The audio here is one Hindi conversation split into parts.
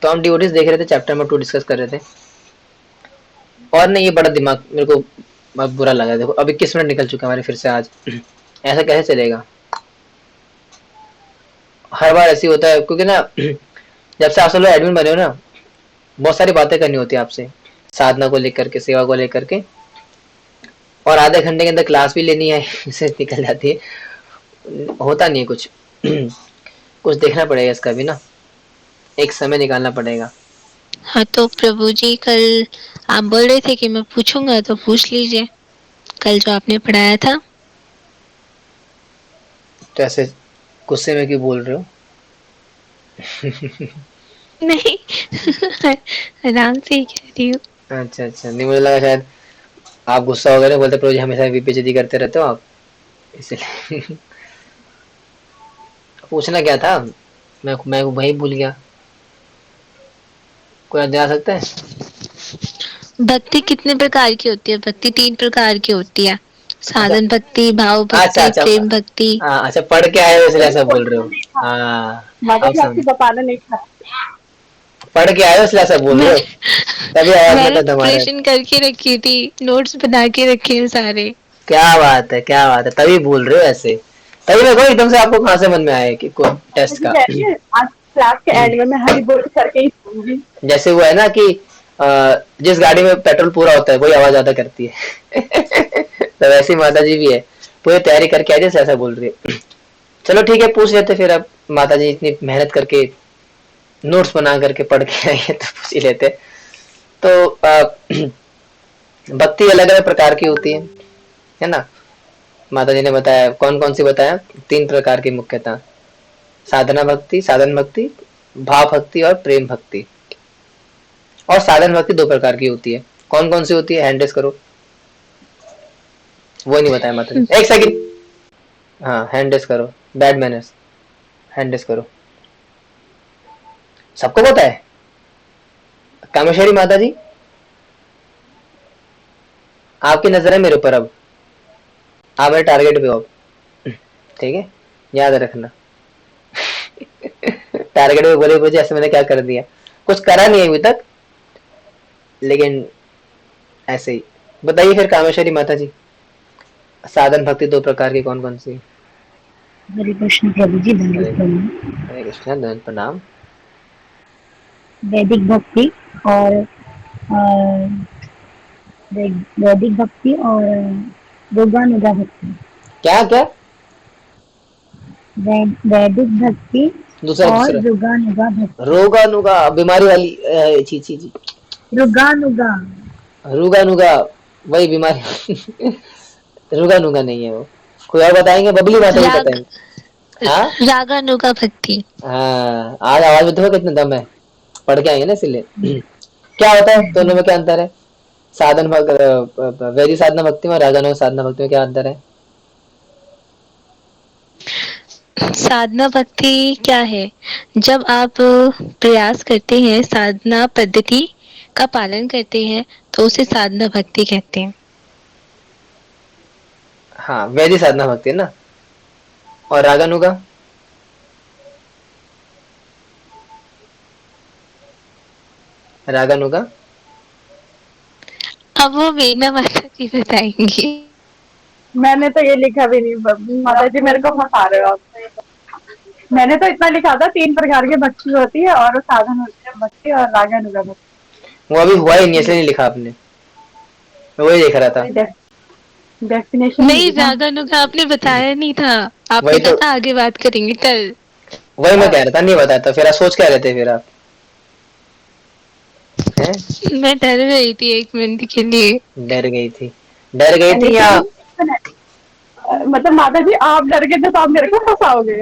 तो हम डिवोटीज देख रहे थे, चैप्टर नंबर 2 डिस्कस कर रहे थे, और ना ये बड़ा दिमाग मेरे को बहुत बुरा लगा। देखो अभी 21 मिनट निकल चुका हमारे फिर से आज। ऐसा कैसे चलेगा? हर बार ऐसे ही होता है, क्योंकि ना जब से आप सब लोग एडमिन बने हो ना, बहुत सारी बातें करनी होती है आपसे, साधना को लेकर के, सेवा को लेकर के, और आधे घंटे के अंदर क्लास भी लेनी है इससे निकल जाती है, होता नहीं है कुछ। कुछ देखना पड़ेगा इसका भी ना, एक समय निकालना पड़ेगा। हाँ तो प्रभु जी, कल आप बोल रहे थे कि मैं पूछूंगा, तो पूछ लीजिए कल जो आपने पढ़ाया था। तो ऐसे गुस्से में क्यों बोल रहे हो? नहीं आराम से ही कह रही हूँ। अच्छा अच्छा, नहीं मुझे लगा शायद आप गुस्सा हो गए ना, बोलते प्रभु जी हमेशा बेइज्जती करते रहते हो आप, इसलिए। पूछना क्या था? मैं वही भूल गया, कोई याद दिला सकता है? भक्ति कितने प्रकार की होती है? भक्ति 3 प्रकार की होती है, अच्छा साधन भक्ति, भाव अच्छा भक्ति, अच्छा। प्रेम भक्ति। हाँ अच्छा, पढ़ के आए हो इसलिए ऐसा बोल रहे हो। नहीं था, हाँ, माता अब जी आपको समझ, बताना नहीं था। पढ़ के आए हो इसलिए ऐसा बोल रहे हो, मैंने तभी आवाज में मैंने दम आ रहा है। प्रिपरेशन करके रखी थी, नोट्स बना के रखे हैं सारे। क्या बात है, क्या बात है, तभी बोल रहे हो ऐसे। तभी मैं कहूँ एकदम से आपको कहाँ से मन में आया कि कोई माता टेस्ट जी का। कह रही है आज क्लास के एंड में मैं हरी बोल करके ही सूंगी। जैसे वो है ना कि जिस गाड़ी में पेट्रोल पूरा होता है वही आवाज ज्यादा करती है। तो वैसी माता जी भी है, पूरी तैयारी करके आ जैसे ऐसा बोल रही है। चलो ठीक है, पूछ लेते फिर। अब माता जी इतनी मेहनत करके नोट्स बना करके पढ़ के आई है तो पूछ ही लेते। तो भक्ति अलग अलग प्रकार की होती है ना? माता जी ने बताया, कौन कौन सी बताया? 3 प्रकार की मुख्यतः, साधना भक्ति, साधन भक्ति, भाव भक्ति और प्रेम भक्ति। और साधन भक्ति 2 प्रकार की होती है। कौन कौन सी होती है? हैंड रेस करो। वो नहीं बताया माता जी, एक सेकंड। हाँ, हैंड रेस करो, बैड मैनर्स। हैंड रेस करो, सबको पता है। कामेश्वरी माता जी, आपकी नजर है मेरे ऊपर अब, आप मेरे टारगेट पे हो अब, ठीक है, याद रखना। टारगेट पे बोले मुझे ऐसे मैंने क्या कर दिया, कुछ करा नहीं अभी तक, लेकिन ऐसे ही। बताइए फिर कामेश्वरी माता जी, साधन भक्ति 2 प्रकार की कौन कौन सी? हरे कृष्ण प्रभु जी, हरे दंडित प्रणाम। हरे कृष्णा, धन प्रणाम। वैदिक भक्ति और वैदिक भक्ति और योगानुगा भक्ति। क्या क्या? वैदिक भक्ति दूसरा और दूसरा, योगानुगा भक्ति। रोगा नुगा बीमारी वाली, छी छी छी, रुगानुगा। रूगा नुगा, वही बीमारी। रूगा नुगा नहीं है वो, कोई और बताएंगे? बबली माता जी राग बताएंगे। हाँ रागानुगा भक्ति। हाँ, आज आवाज में देखो कितना दम है, पढ़ के आएंगे ना इसलिए। क्या होता है दोनों में, क्या अंतर है? साधन वैदिक साधना भक्ति में, रागानुग साधना भक्ति में क्या अंतर है? साधना भक्ति क्या है? जब आप प्रयास करते हैं, साधना पद्धति का पालन करते हैं, तो उसे साधना भक्ति कहते हैं। हाँ, वैदिक साधना भक्ति है ना। और रागानुगा? रागानुगा अब वो वीणा माता जी बताएंगी। मैंने तो ये लिखा भी नहीं, माता जी मेरे को फंसा रहे हो आप। मैंने तो इतना लिखा था 3 प्रकार की भक्ति होती है और साधन होती है भक्ति और रागानुगा भक्ति। वो अभी हुआ ही नहीं, इसलिए नहीं लिखा आपने, मैं वही देख रहा था। डेफिनेशन नहीं, लिखी था। रागानुगा आपने बताया नहीं था। वही आपने तो, कहा था आगे बात करेंगे कल। वही मैं कह रहा था, नहीं बताया तो फिर आप सोच क्या रहे थे फिर आप? हैं? मैं डर गई थी 1 मिनट के लिए। डर गई थी? डर गई थी या? लेकिन मतलब माता जी आप डर गए थे तो आप मेरे को फंसाओगे।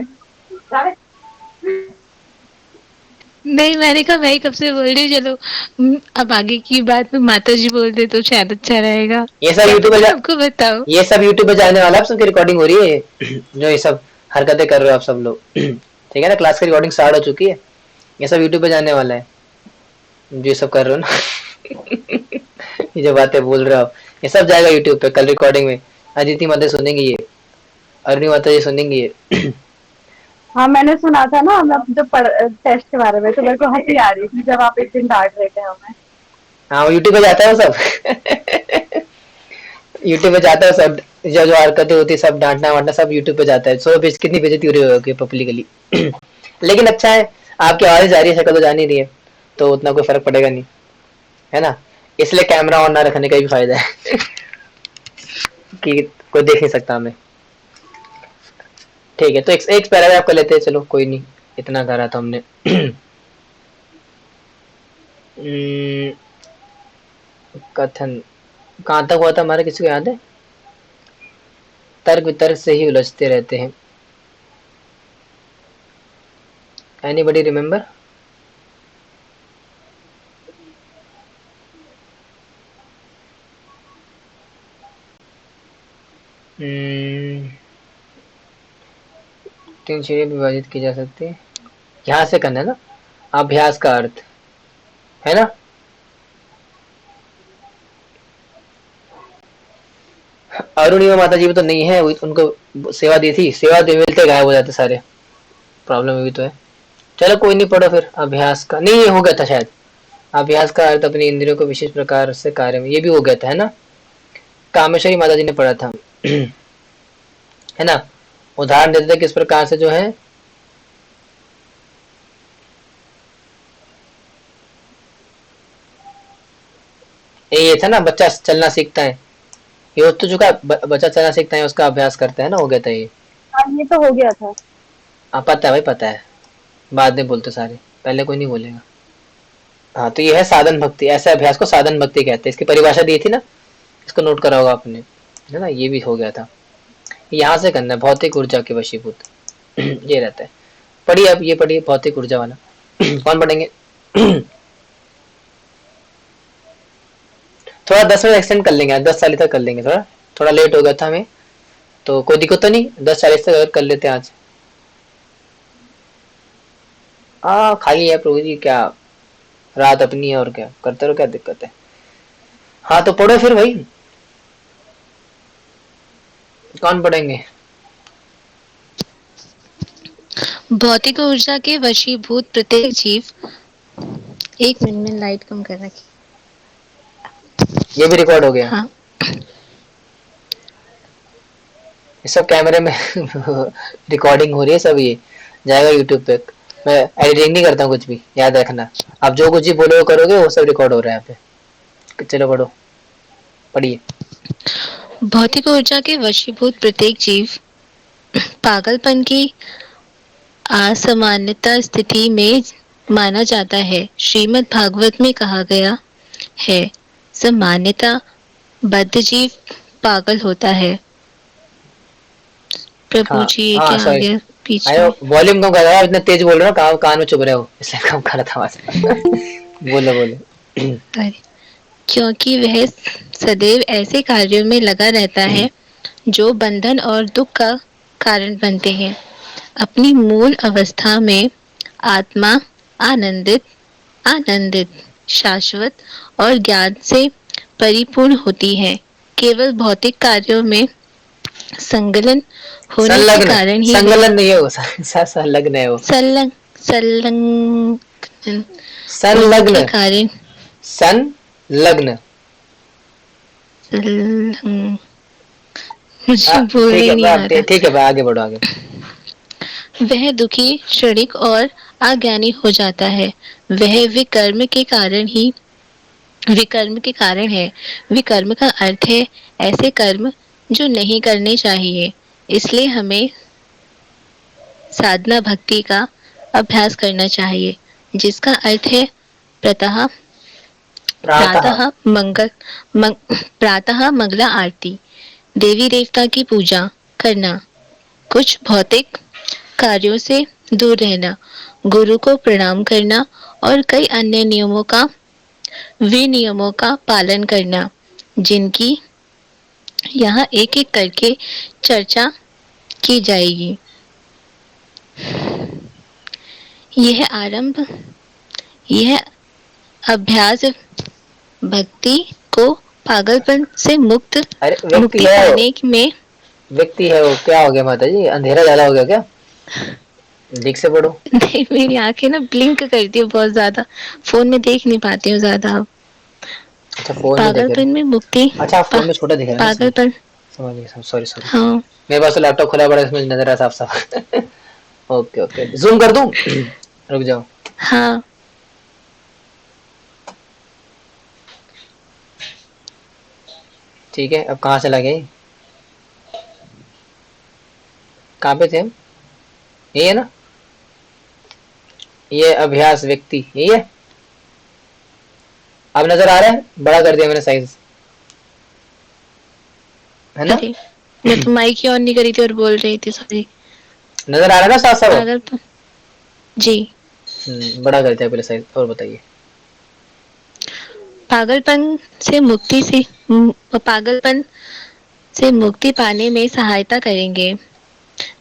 नहीं, मैंने कहा मैं ही कब से बोल रही हूँ, चलो अब आगे की बात में माता जी बोल दे तो शायद अच्छा रहेगा। ये सब क्या यूट्यूब पता पे आपको बताओ। ये सब यूट्यूब पे जाने वाला है, आप सबकी रिकॉर्डिंग हो रही है। जो ये सब हरकतें कर रहे हो आप सब लोग, ठीक है ना? क्लास की रिकॉर्डिंग स्टार्ट हो चुकी है, ये सब यूट्यूब पे जाने वाला है, जो ये सब कर रहे हो ना। ये जो बातें बोल रहे हो आप, ये सब जाएगा यूट्यूब पे कल रिकॉर्डिंग में। अदिति माता सुनेंगी ये, अरुणी माता जी सुनेंगी ये। हाँ मैंने सुना था ना, हम जब टेस्ट के बारे में, तो मेरे को हंसी आ रही थी जब आप एक दिन डांट रहे थे हमें। हाँ वो यूट्यूब पे जाता है वो सब। यूट्यूब पे जाता है सब, जो जो हरकतें होती है सब, डांटना वाटना सब यूट्यूब पे जाता है। सो कितनी बेइज्जती हो रही होगी पब्लिकली। लेकिन अच्छा है, आपकी आवाज जा रही है, शक्ल तो जा नहीं रही है, तो उतना कोई फर्क पड़ेगा नहीं, है ना। इसलिए कैमरा ऑन ना रखने का भी फायदा है। कि कोई देख नहीं सकता हमें। ठीक है, तो एक पैराग्राफ कर लेते हैं, चलो कोई नहीं, इतना करा था हमने। हम्म, कथन कहाँ तक हुआ था हमारा, किसी को याद है? तर्क वितर्क से ही उलझते रहते हैं। Anybody remember? तीन श्रेणी में विभाजित की जा सकती है, यहाँ से करना है ना। अभ्यास का अर्थ है ना। अरुणिमा माता जी भी तो नहीं है, उनको सेवा दी थी, सेवा दे मिलते गायब हो जाते सारे। प्रॉब्लम भी तो है। चलो कोई नहीं, पढ़ो फिर। अभ्यास का नहीं, ये हो गया था शायद। अभ्यास का अर्थ अपनी इंद्रियों को विशेष प्रकार से कार्य में, ये भी हो गया था, है ना। कामेश्वरी माता जी ने पढ़ा था। है ना। उदाहरण देते थे किस प्रकार से जो है, ये था ना, बच्चा चलना सीखता है, ये हो तो चुका। बच्चा चलना सीखता है, उसका अभ्यास करता है ना, हो गया था ये। हाँ ये तो हो गया था। हाँ पता है भाई, पता है। बाद में बोलते सारे, पहले कोई नहीं बोलेगा। हाँ तो ये है साधन भक्ति, ऐसे अभ्यास को साधन भक्ति कहते हैं। इसकी परिभाषा दी थी ना, इसको नोट करा होगा आपने, है ना। ये भी हो गया था। यहाँ से करना है, भौतिक ऊर्जा के वशीभूत। ये रहता है। पढ़िए अब, ये पढ़िए भौतिक ऊर्जा वाला। कौन पढ़ेंगे? थोड़ा 10 मिनट एक्सटेंड कर लेंगे, 10:40 तक कर लेंगे। थोड़ा थोड़ा लेट हो गया था हमें, तो कोई दिक्कत तो नहीं, 10:40 तक अगर कर लेते हैं आज। खाली है प्रभु जी, क्या रात अपनी है, और क्या करते रहो, क्या दिक्कत है। हाँ तो पढ़ो फिर भाई, कौन पढ़ेंगे? भौतिक ऊर्जा के वशीभूत प्रत्येक जीव। एक मिनट में लाइट कम कर रखी। ये भी रिकॉर्ड हो गया, हाँ ये सब कैमरे में। रिकॉर्डिंग हो रही है सब, ये जाएगा यूट्यूब पे। मैं एडिटिंग नहीं करता हूँ कुछ भी, याद रखना। आप जो कुछ भी बोलो वो करोगे, वो सब रिकॉर्ड हो रहा है यहाँ पे। चलो पढ़ो, पढ़िए। भौतिक ऊर्जा के वशीभूत प्रत्येक जीव पागलपन की असामान्यता स्थिति में माना जाता है। श्रीमद् भागवत में कहा गया है, सामान्यता बद्ध जीव पागल होता है। प्रभु हाँ जी ये हाँ क्या आ सॉरी, गया बीच आयो में? वॉल्यूम कम कर रहा है, इतना तेज बोल रहे हो, कान में चुभ रहे हो, इसलिए कम कर रहा था आवाज। बोलो बोलो। अरे, क्योंकि वह सदैव ऐसे कार्यों में लगा रहता है जो बंधन और दुख का कारण बनते हैं। अपनी मूल अवस्था में आत्मा आनंदित आनंदित शाश्वत और ज्ञान से परिपूर्ण होती है। केवल भौतिक कार्यों में संलग्न होने के संलग्न, कारण ही वह संलग्न नहीं है वो, संलग्न है वो, संलग्न संलग्न होने के संलग्न, कारण संलग्न। संलग्न मुझे बोलने ठीक ही है नहीं आ रहा। ठीक है, आगे बढ़ो आगे। वह दुखी क्षणिक और अज्ञानी हो जाता है। वह विकर्म के कारण है। विकर्म का अर्थ है ऐसे कर्म जो नहीं करने चाहिए। इसलिए हमें साधना भक्ति का अभ्यास करना चाहिए, जिसका अर्थ है प्रातः प्रातः, प्रातः मंगला आरती, देवी देवता की पूजा करना, कुछ भौतिक कार्यों से दूर रहना, गुरु को प्रणाम करना और कई अन्य विनियमों का पालन करना, जिनकी यहाँ एक एक करके चर्चा की जाएगी। यह अभ्यास भक्ति को पागलपन से अरे व्यक्ति मुक्ति है वो, पाने में व्यक्ति है वो। क्या हो गया माता जी, अंधेरा ज्यादा हो गया क्या? ठीक से पढ़ो। नहीं, मेरी आंखें ना ब्लिंक करती है बहुत ज्यादा, फोन में देख नहीं पाती हूँ ज्यादा अब। अच्छा फोन में देख रहे पागलपन में मुक्ति। हो। अच्छा आप पा, फोन में छोटा दिख रहा है ना इसलिए। पागलपन। समझ गया, सॉरी सॉरी। हाँ। मेरे पास तो लैपटॉप खुला पड़ा है, इसमें नजर आ साफ साफ। ओके ओके, जूम कर दूं? रुक जाओ। हाँ। ठीक है, अब कहाँ चला गया ये? कहाँ पे थे हम? यही है ना? ये अभ्यास व्यक्ति यही है। अब नजर आ रहा है? बड़ा कर दिया मैंने साइज, है ना? अरे, मैं तो माइक ही ऑन नहीं करी थी और बोल रही थी, सॉरी। नजर आ रहा है ना साफ साफ? पागलपन। जी। बड़ा कर दिया पहले साइज। और बताइए। पागलपन पागलपन से मुक्ति पाने में सहायता करेंगे।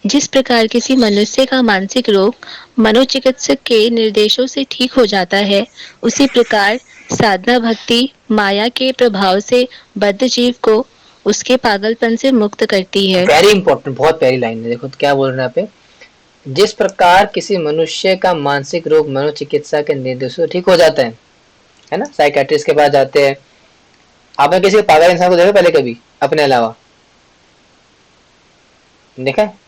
जिस प्रकार किसी मनुष्य का मानसिक रोग मनोचिकित्सक के निर्देशों से ठीक हो जाता है, उसी प्रकार साधना भक्ति माया के प्रभाव से बद्ध जीव को उसके पागलपन से मुक्त करती है। वेरी इंपॉर्टेंट, बहुत प्यारी लाइन है। देखो तो क्या बोल रहे हैं यहाँ पे। जिस प्रकार किसी मनुष्य का मानसिक रोग मनोचिकित्सा के निर्देशों से ठीक हो जाता है ना? साइकेट्रिस्ट के पास जाते हैं। आपने किसी पागल इंसान को देखा पहले कभी अपने अलावा? देखा है?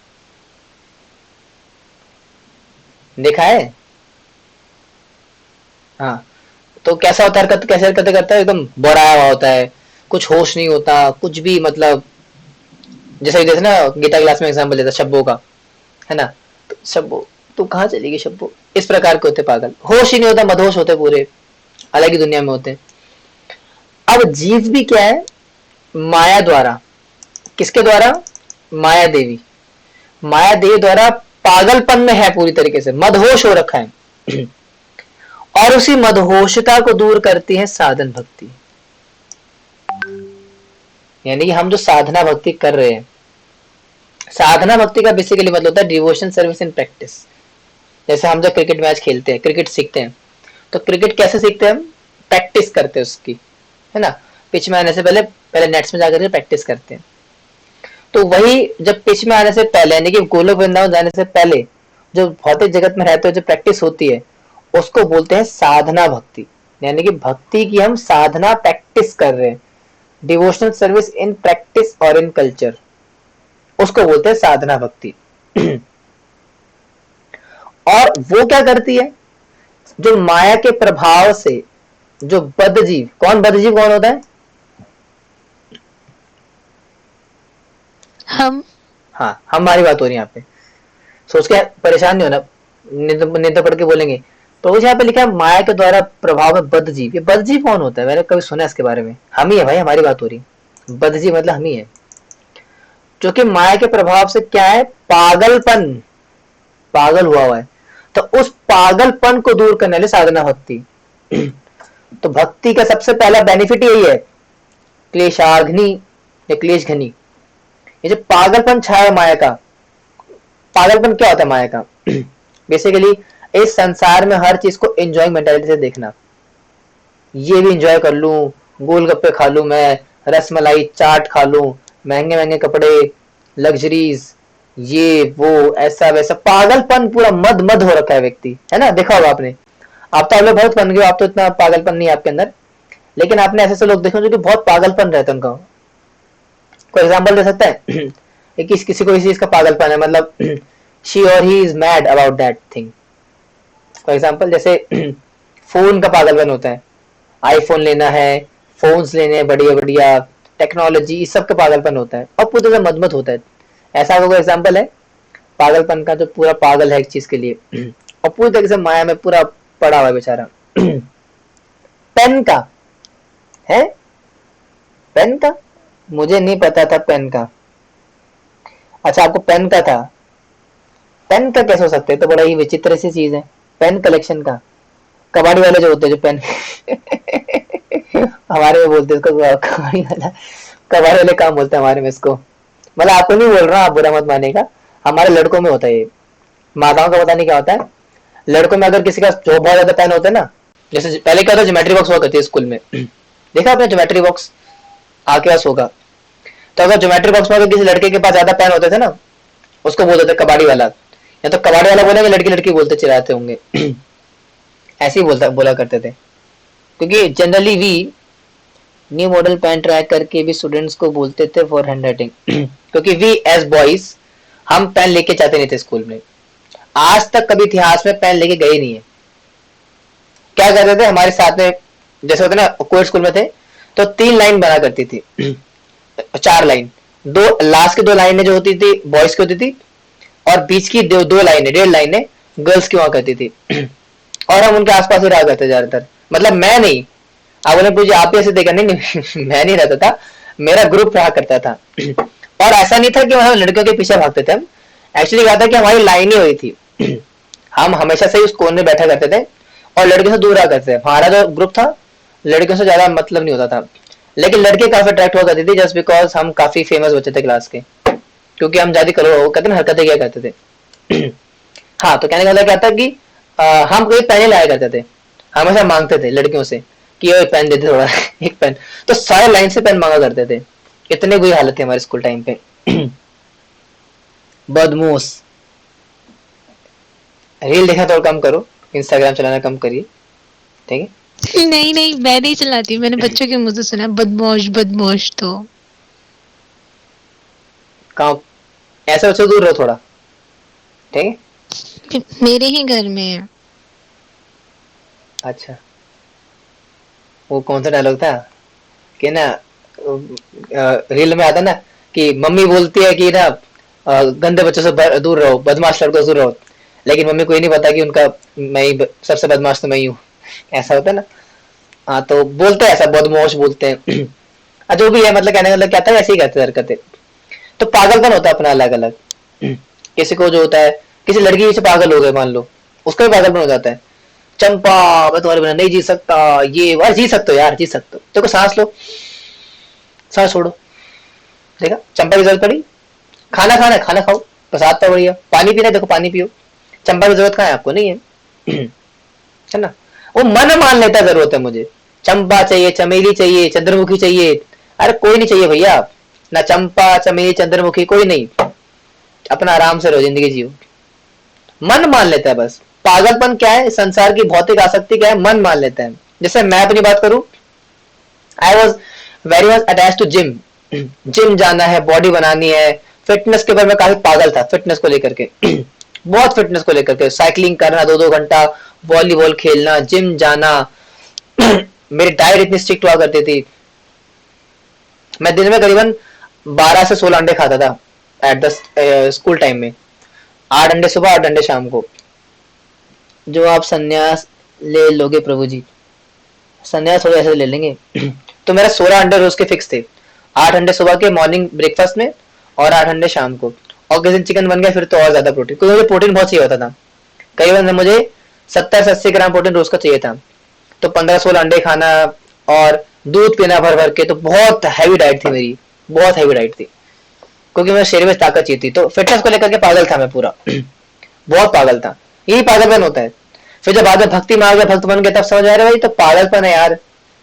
देखा है? हाँ। तो कैसा होता है? हरकत कैसे हरकतें करता है? एकदम बोराया हुआ होता है, कुछ होश नहीं होता, कुछ भी मतलब। जैसे जैसे ना गीता क्लास में एग्जाम्पल देता शब्बों का, है ना? तो शब्बो, तू कहाँ चली गई शब्बो? इस प्रकार के होते पागल, होश ही नहीं होता, मदहोश होते पूरे, अलग ही दुनिया में होते हैं। अब जीव भी क्या है? माया द्वारा। किसके द्वारा? माया देवी। माया देवी द्वारा पागलपन में है, पूरी तरीके से मदहोश हो रखा है। और उसी मदहोशता को दूर करती है साधन भक्ति। यानी कि हम जो साधना भक्ति कर रहे हैं, साधना भक्ति का बेसिकली मतलब होता है डिवोशन सर्विस इन प्रैक्टिस। जैसे हम जब क्रिकेट मैच खेलते हैं, क्रिकेट सीखते हैं, तो क्रिकेट कैसे सीखते हैं हम? प्रैक्टिस करते हैं उसकी, है ना? पिच में आने से पहले पहले नेट्स में जाकर के प्रैक्टिस करते हैं। तो वही जब पिच में आने से पहले, यानी कि गोलोक वृंदावन जाने से पहले जो भौतिक जगत में रहते हुए जो प्रैक्टिस होती है, उसको बोलते हैं साधना भक्ति। यानी कि भक्ति की हम साधना प्रैक्टिस कर रहे हैं, डिवोशनल सर्विस इन प्रैक्टिस और इन कल्चर, उसको बोलते हैं साधना भक्ति। और वो क्या करती है? जो माया के प्रभाव से जो बद्ध जीव, बद्ध जीव कौन होता है? हम। हाँ, हमारी बात हो रही है यहाँ पे। सोच के परेशान नहीं होना, नहीं तो पढ़ के बोलेंगे। तो यहाँ पे लिखा है माया के द्वारा प्रभाव में बद्ध जीव। ये बद्ध जीव कौन होता है? मैंने कभी सुना इसके बारे में? हम ही है भाई, हमारी बात हो रही है। बद्ध जीव मतलब हम ही है, जो कि माया के प्रभाव से क्या है? पागलपन, पागल हुआ है। तो उस पागलपन को दूर करने वाली साधना भक्ति। तो भक्ति का सबसे पहला बेनिफिट यही है, क्लेशाग्नि या क्लेश घनी। ये जो पागलपन छाया माया का, पागलपन क्या होता है माया का? बेसिकली इस संसार में हर चीज को एंजॉयिंग मेंटालिटी से देखना। ये भी एंजॉय कर लूं, गोलगप्पे खा लूं, मैं रसमलाई चाट खा लूं, महंगे महंगे कपड़े, लग्जरीज, ये वो, ऐसा वैसा। पागलपन पूरा मद मद हो रखा है व्यक्ति, है ना? देखा होगा आपने। आप तो लोग बहुत बन गए, आप तो इतना पागलपन नहीं है आपके अंदर, लेकिन आपने ऐसे लोग देखे जो कि बहुत पागलपन रहता है उनका। कोई एग्जांपल दे सकता है? किसी को इस चीज का पागलपन है, मतलब शी और he is mad about that thing. For example जैसे फोन का पागलपन होता है, आईफोन लेना है, फोन्स लेने हैं बढ़िया बढ़िया, टेक्नोलॉजी, इस सब का पागलपन होता है और पूरा मदमत होता है। ऐसा कोई एग्जाम्पल है पागलपन का जो पूरा पागल है एक चीज के लिए और पूरी तरीके से माया में पूरा पड़ा हुआ है बेचारा? पेन का है? पेन का मुझे नहीं पता था पेन का। अच्छा, आपको पेन का था? पेन का कैसे हो सकता है? तो बड़ा ही विचित्र सी चीज है पेन कलेक्शन का। कबाड़ी वाले जो होते हैं जो पेन हमारे में बोलते हैं इसको कबाड़ी वाला, कबाड़ी वाले काम बोलते हैं हमारे में इसको। मतलब आपको नहीं बोल रहा, आप बुरा मत मानेगा, हमारे लड़कों में होता है ये। माताओं का पता नहीं क्या होता है, लड़कों में अगर किसी का जो बहुत ज्यादा पेन होता है ना, जैसे पहले क्या होता है ज्योमेट्री बॉक्स हुआ करती है स्कूल में, देखा आपने ज्योमेट्री बॉक्स आपके पास होगा। तो अगर ज्योमेट्री बॉक्स में अगर किसी लड़के के पास ज्यादा पेन होते थे ना, उसको बोलते थे कबाड़ी वाला, या तो कबाड़ वाला बोलेंगे, लड़की लड़की बोलते चिल्लाते होंगे। ऐसे ही बोला करते थे, क्योंकि generally we new model pen try करके भी स्टूडेंट्स को बोलते थे फॉर हैंड राइटिंग। क्योंकि वी एज बॉयज हम पेन लेके जाते नहीं थे स्कूल में, आज तक कभी इतिहास में पेन लेके गए नहीं है। क्या करते थे हमारे साथ में, जैसे होता ना कोविड स्कूल में थे तो 3 लाइन बना करती थी, 4 लाइन, दो लास्ट की 2 लाइनें जो होती थी बॉयज की होती थी, और बीच की 2 लाइनें 1.5 लाइनें गर्ल्स की हुआ करती थी। और हम उनके आसपास ही रहा करते ज्यादातर, मतलब मैं नहीं, आप उन्हें पूछिए आप भी ऐसे देखा नहीं, मैं नहीं रहता था, मेरा ग्रुप रहा करता था। और ऐसा नहीं था कि हम लड़कियों के पीछे भागते थे, हम एक्चुअली क्या था कि हमारी लाइन ही हुई थी, हम हमेशा से उस कोने में बैठा करते थे और लड़कियों से दूर रहा करते थे। हमारा जो ग्रुप था लड़कियों से ज्यादा मतलब नहीं होता था, लेकिन लड़के काफी अट्रैक्ट हुआ करती थी जस्ट बिकॉज हम काफी फेमस बच्चे थे क्लास के, क्योंकि हम ज्यादा करो कहते ना हरकतें किया करते थे। हाँ, तो कहने का मतलब क्या था कि हम कोई पेन लाया करते थे, हमेशा मांगते थे लड़कियों से कि वो पेन देते थोड़ा एक पेन, तो सारे लाइन से पेन मांगा करते थे। इतनी बुरी हालत थी हमारे स्कूल टाइम पे। बदमोश। रील देखना थोड़ा कम करो, इंस्टाग्राम चलाना कम करिए, ठीक है। नहीं नहीं, मैं नहीं चलाती, मैंने बच्चों के मुंह से सुना बदमाश बदमाश। तो कहाँ ऐसे बच्चों से दूर रहो थोड़ा, ठीक है। मेरे ही घर में है। अच्छा, वो कौन सा डायलॉग था कि ना रील में आता ना कि मम्मी बोलती है कि ना गंदे बच्चों से दूर रहो, बदमाश लड़कों से दूर रहो, लेकिन मम्मी को ही नहीं पता कि उनका मैं ही सबसे बदमाश तो मैं ही हूँ। ऐसा होता है ना। हाँ, तो बोलते हैं ऐसा, बदमाश बोलते हैं। जो भी है, मतलब कहने का मतलब क्या था, ऐसे ही करते हरकतें। तो पागलपन होता है अपना अलग अलग। किसी को जो होता है, किसी लड़की से पागल हो गए मान लो, उसका भी पागलपन हो जाता है। चंपा मैं तुम्हारे बिना नहीं जी सकता, ये यार जी सकते हो, यार जी सकते हो, देखो सांस लो, सांस छोड़ो, देखा चंपा की जरूरत पड़ी, खाना खाना है खाना खाओ, प्रसाद तो बढ़िया, पानी पीना है देखो पानी पियो, चंपा की जरूरत कहाँ है, आपको नहीं है। है ना। वो मन मान लेता है जरूरत है मुझे, चंपा चाहिए, चमेली चाहिए, चंद्रमुखी चाहिए, अरे कोई नहीं चाहिए भैया, ना चंपा चमेली चंद्रमुखी कोई नहीं, अपना आराम से रहो, जिंदगी जियो। मन मान लेता है बस। पागलपन क्या है, संसार की भौतिक आसक्ति क्या है, मन मान लेता है। जैसे मैं अपनी बात करूं, I was very much attach to gym, gym जाना है, बॉडी बनानी है, फिटनेस के ऊपर मैं काफी पागल था, फिटनेस को लेकर के। बहुत फिटनेस को लेकर के, साइकिलिंग करना 2-2 घंटा, वॉलीबॉल खेलना, जिम जाना। मेरी डाइट इतनी स्ट्रिक्ट हुआ करती थी, मैं दिन में करीबन 12 से 16 अंडे खाता था एट द स्कूल टाइम में, 8 अंडे सुबह 8 अंडे शाम को। जो आप संन्यास ले लोगे प्रभु जी, संन्यास हो ऐसे ले लेंगे। तो मेरा 16 अंडे रोज के फिक्स थे, 8 अंडे सुबह के मॉर्निंग ब्रेकफास्ट में और 8 अंडे शाम को, और किसी दिन चिकन बन गया फिर तो और ज्यादा प्रोटीन, क्योंकि मुझे प्रोटीन बहुत चाहिए होता था। कई बार मुझे 70 से 80 ग्राम प्रोटीन रोज का चाहिए था, तो 15-16 अंडे खाना और दूध पीना भर भर के, तो बहुत हैवी डाइट थी मेरी, बहुत हैवी डाइट थी, क्योंकि मेरे शरीर में ताकत चाहिए थी। तो फिटनेस को लेकर के पागल था मैं पूरा। बहुत पागल था, यही पागलपन होता है। फिर जब बाद में भक्ति में आ गया, भक्त बन गया, तब समझ आ रहा है भाई तो पागलपन है यार,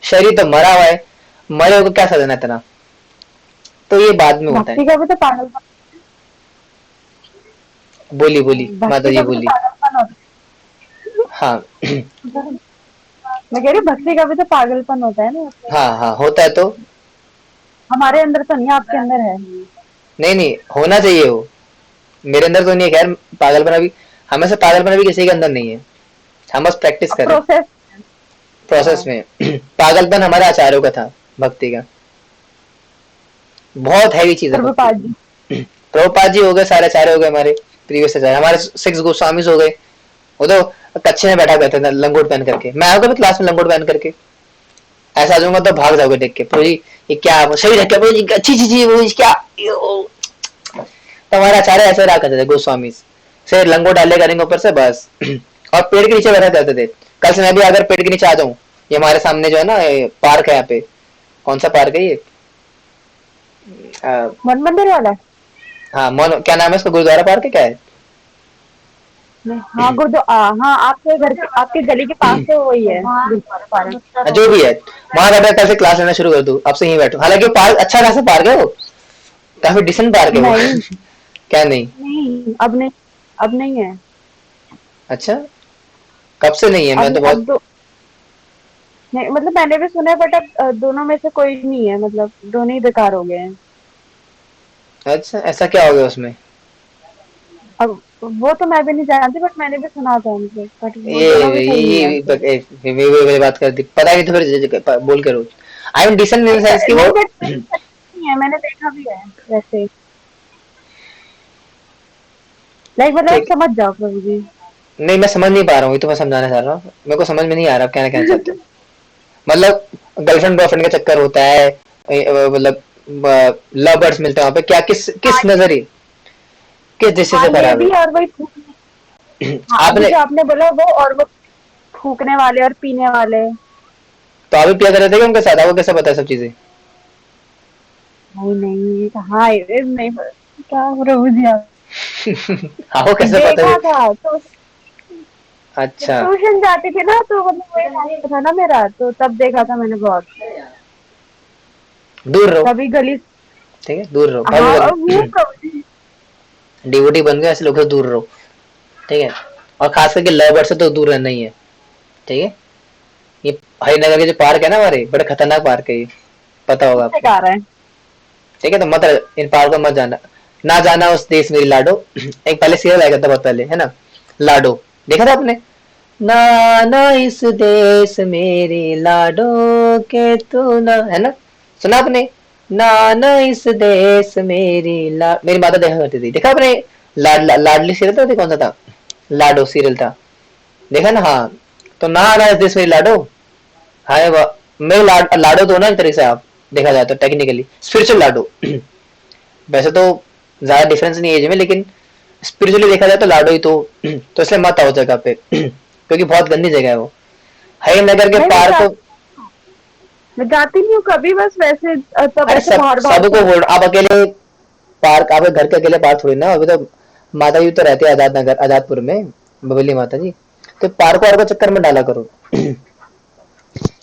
शरीर तो मरा हुआ है, मरे को क्या सजना इतना। तो ये बाद में होता है। भक्ति का भी तो पागलपन, बोली बोली माता भक्ति जी का भी तो बोली। पागलपन होता हाँ। है। मैं कह रही हूँ, भक्ति का भी तो पागलपन होता है ना। हाँ हाँ होता है, तो हमारे अंदर तो नहीं, आपके अंदर है। नहीं नहीं होना चाहिए वो, मेरे अंदर तो नहीं है खैर पागलपन अभी, हमें से पागलपन अभी किसी के अंदर नहीं है, हम बस प्रैक्टिस कर रहे हैं प्रोसेस। प्रोसेस में। पागलपन हमारे आचार्यों का था, भक्ति का बहुत हैवी चीज है प्रभुपाद भक्ति। जी। प्रभुपाद जी हो गए, सारे आचार्य हो गए हमारे, प्रीवियस आचार्य हमारे 6 गोस्वामी हो गए, वो तो कच्छे में बैठा करते थे लंगोट पहन करके। मैं आऊंगा भी क्लास में लंगोट पहन करके, ऐसा आ जाऊंगा तो भाग जाओगे देख के, प्रभु जी ये क्या सही रखे, प्रभु जी अच्छी चीज, प्रभु जी क्या। तो हमारे आचार्य ऐसे रहा करते थे गोस्वामी, से लंगोट डाले करेंगे ऊपर से बस। और पेड़ के नीचे बैठा करते थे। कल से मैं भी अगर पेड़ के नीचे आ जाऊं, ये हमारे सामने जो है ना पार्क है, यहाँ पे कौन सा पार्क है ये, मन मंदिर वाला। हाँ मोन क्या नाम है इसका, गुरुद्वारा पार्क है क्या है। हाँ हाँ, आपके घर के, आपके गली के पास से वही है गुरुद्वारा पार्क। जो भी है, वहां बैठा कल से क्लास लेना शुरू कर दूं, अब से यहीं बैठो। हालांकि पार्क अच्छा खासा पार्क है वो, काफी डिसेंट पार्क है वो। नहीं क्या नहीं, नहीं, अब नहीं, अब नहीं है। अच्छा, कब से नहीं है? मैं तो अब बहुत। दो नहीं, मतलब मैंने भी सुना है, बट अब दोनों में से कोई नहीं है, मतलब दोनों ही बेकार हो गए हैं। अच्छा, ऐसा क्या हो गया उसमें? अब वो तो मैं भी नहीं जानती, बट मैंने भी सुना था उनसे, बट वो दोनों भी सही नहीं है ये फिर। ये बात कर दी, पता नहीं तो फिर बोल के रोज। I am decent in sense कि वो नहीं, बट नहीं है, मैंने देखा भी है वैसे। लाइक मतलब आप ठीक। समझ जाओ प्रभु जी। नहीं, मैं समझ नहीं पा रहा हूँ, ये तो मैं समझाना चाह रहा हूँ, मेरे को समझ में नहीं आ रहा आप क्या कहना चाहते हो। मतलब गर्लफ्रेंड बॉयफ्रेंड का चक्कर होता है, मतलब लव बर्ड्स मिलते हैं वहां पे, क्या किस हाँ किस नजरिए, किस दृष्टि हाँ, से ये खराब भी, और वही थूकने। है? हाँ, अभी आपने जो आपने बोला वो, और वो थूकने वाले और पीने वाले। तो आप भी पिया कर रहे थे क्या उनके साथ? आपको कैसे पता है सब चीजें? नहीं नहीं, कहाँ है, नहीं, क्या प्रभु जी आप। आपको कैसे पता है? देखा था तो अच्छा। ट्यूशन जाती थी ना, तो मतलब वही रास्ता था ना मेरा, तो तब देखा था मैंने बहुत। दूर रहो। तभी गली। ठीक है, दूर रहो, हाँ, प्रभु और वो कर प्रभु जी। डिवोटी बन गए ऐसे लोगों से दूर रहो। ठीक है, और खास करके लव बर्ड से तो दूर रहना ही है। ठीक है, ये हरिनगर के जो पार्क है ना हमारे, बड़े खतरनाक पार्क है ये, पता होगा आपको। बेकार है। ठीक है, तो मत इन पार्कों में मत जाना। ना जाना उस देश मेरी लाडो। एक पहले सीरियल आया था बहुत पहले, है ना, लाडो, देखा था आपने? ना ना इस देश मेरी लाडो के तू ना, है ना, सुना आपने? ना ना इस देश मेरी माता देखा करती थी, देखा आपने? लाडली सीरियल था, कौन सा था? लाडो सीरियल था, देखा ना? हाँ, तो ना ना इस देश मेरी लाडो, हाय मेरे लाडो तो ना एक तरीके से, आप देखा जाए तो टेक्निकली स्पिरिचुअल लाडो। वैसे तो ज्यादा डिफरेंस नहीं है एज में, लेकिन स्पिरिचुअली देखा जाए तो लाडो ही तो इसलिए मत आओ जगह पे, क्योंकि बहुत गंदी जगह है वो। हरिनगर के नहीं, पार्क को। मैं जाती नहीं हूँ कभी, बस वैसे तब अरे ऐसे सब बाहर बाहर सबको से। बोल, आप अकेले पार्क, आपके घर के अकेले पार्क थोड़ी ना, अभी तो माता जी तो रहते हैं आजाद नगर, आजादपुर में, बबली माता जी। तो पार्क वार्क को चक्कर में डाला करो। ये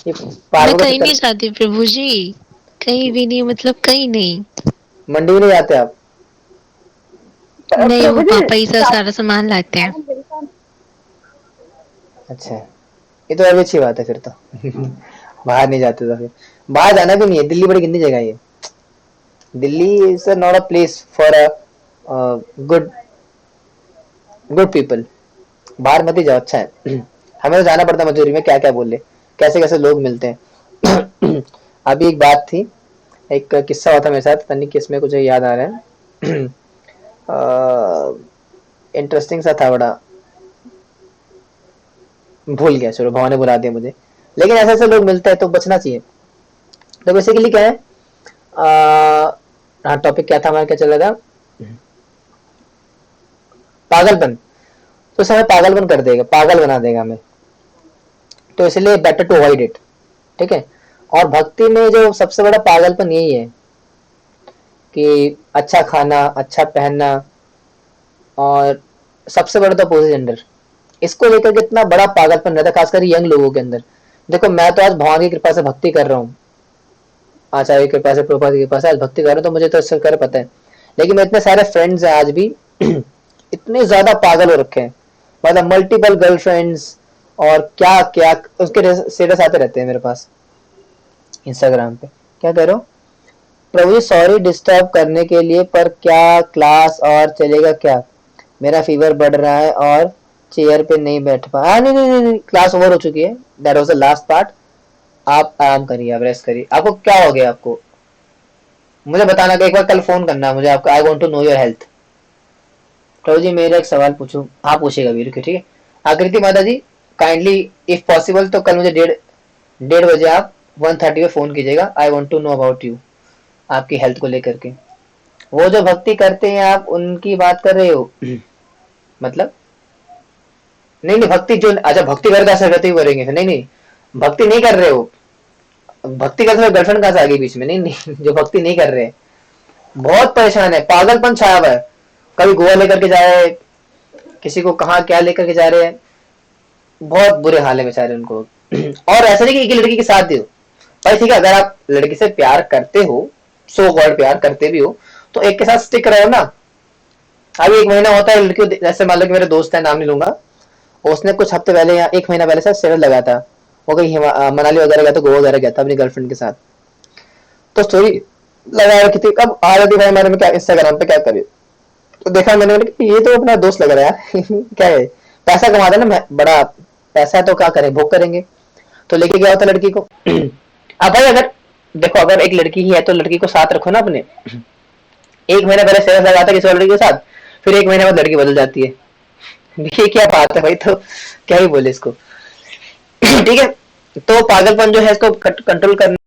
मैं पार्कों का कहीं चक्कर। नहीं जाती प्रभु जी, कहीं भी नहीं, मतलब कहीं नहीं। मंडी में नहीं जाते आप? नहीं, वो प्रभु जी पापा ही सब सारा सामान लाते हैं। मेरे साथ। अच्छा, ये तो अभी अच्छी बात है फिर तो। बाहर नहीं जाते तो फिर बाहर जाना भी नहीं है, दिल्ली बड़ी गंदी जगह है ये। Delhi is not a place for a good good people. बाहर मत ही जाओ, अच्छा है। हमें तो जाना पड़ता है मजबूरी में, क्या क्या बोले, कैसे कैसे लोग मिलते हैं। अभी एक बात थी, एक किस्सा हुआ था मेरे साथ, पता नहीं किसमें, कुछ याद आ रहा है। इंटरेस्टिंग सा था बड़ा, भूल गया, चलो भगवान ने बुला दिया मुझे। लेकिन ऐसे ऐसे लोग मिलते हैं तो बचना चाहिए। तो बेसिकली क्या है, हाँ, टॉपिक क्या था हमारा, क्या चल रहा था? पागलपन। तो समय पागलपन कर देगा, पागल बना देगा हमें, तो इसलिए बेटर टू अवॉइड इट। ठीक है, और भक्ति में जो सबसे बड़ा पागलपन यही है कि अच्छा खाना, अच्छा पहनना, और सबसे बड़ा तो अपोजिट जेंडर, इसको लेकर के इतना बड़ा पागलपन रहता है, खासकर यंग लोगों के अंदर। देखो, मैं तो आज भगवान की कृपा से भक्ति कर रहा हूँ, आचार्य की कृपा से, प्रभुपाद की कृपा से आज भक्ति कर रहा हूँ, तो मुझे तो इससे कर पता है। लेकिन मेरे इतने सारे फ्रेंड्स हैं आज भी, इतने ज्यादा पागल हो रखे हैं, मतलब मल्टीपल गर्लफ्रेंड्स, और क्या क्या उसके स्टेटस आते रहते हैं मेरे पास इंस्टाग्राम पे। क्या कह रहे हो? प्रभु जी सॉरी डिस्टर्ब करने के लिए, पर क्या क्लास और चलेगा क्या? मेरा फीवर बढ़ रहा है और चेयर पे नहीं बैठ पा, नहीं नहीं नहीं, नहीं, क्लास ओवर हो चुकी है, that was the last part. आप आराम करिए, आप रेस्ट करिए। आपको क्या हो गया? आपको मुझे बताना, कि एक बार कल फोन करना मुझे आपका, I want to know your health. प्रभु जी मेरा एक सवाल पूछूं? हाँ पूछेगा वीर, ठीक है। आकृति माता जी, काइंडली इफ पॉसिबल तो कल मुझे 1:30 बजे आप 1:30 पे फोन कीजिएगा, I want to know about you, आपकी हेल्थ को लेकर के। वो जो भक्ति करते हैं आप उनकी बात कर रहे हो? मतलब नहीं नहीं, भक्ति जो, अच्छा भक्ति करते ऐसा करते ही करेंगे, नहीं नहीं, भक्ति नहीं कर रहे हो, भक्ति करते हुए गर्लफ्रेंड कहाँ से आ गई बीच में? नहीं नहीं, जो भक्ति नहीं कर रहे हैं बहुत परेशान है, पागलपन छाया हुआ है, कभी गोवा लेकर के जा रहे हैं, किसी को कहाँ क्या लेकर के जा रहे हैं, बहुत बुरे हाल है बेचारे उनको। और ऐसा नहीं कि एक ही लड़की के साथ ही हो भाई, ठीक है, अगर आप लड़की से प्यार करते हो, सो कॉल्ड प्यार करते भी हो, तो एक के साथ स्टिक रहो ना, अभी 1 महीना होता है लड़की को, जैसे मान लो कि मेरे दोस्त है, नाम नहीं लूंगा, उसने कुछ हफ्ते पहले या 1 महीना पहले से स्टेटस लगा था, वो कहीं मनाली वगैरह गया था, गोवा वगैरह गया था अपनी गर्लफ्रेंड के साथ, तो स्टोरी लगा रखी थी। अब आ रही थी भाई हमारे में, क्या इंस्टाग्राम पे क्या करे, तो देखा मैंने कि ये तो अपना दोस्त लग रहा है यार क्या है, पैसा कमाता ना, बड़ा पैसा है तो क्या करें, भोग करेंगे, तो लेके गया होता लड़की को। अब भाई अगर देखो, अगर एक लड़की ही है तो लड़की को साथ रखो ना अपने। 1 महीना पहले स्टेटस लगाता है किसी और लड़की के साथ, फिर 1 महीने बाद लड़की बदल जाती है। ये क्या बात है भाई, तो क्या ही बोले इसको। ठीक है, तो पागलपन जो है इसको कंट्रोल करना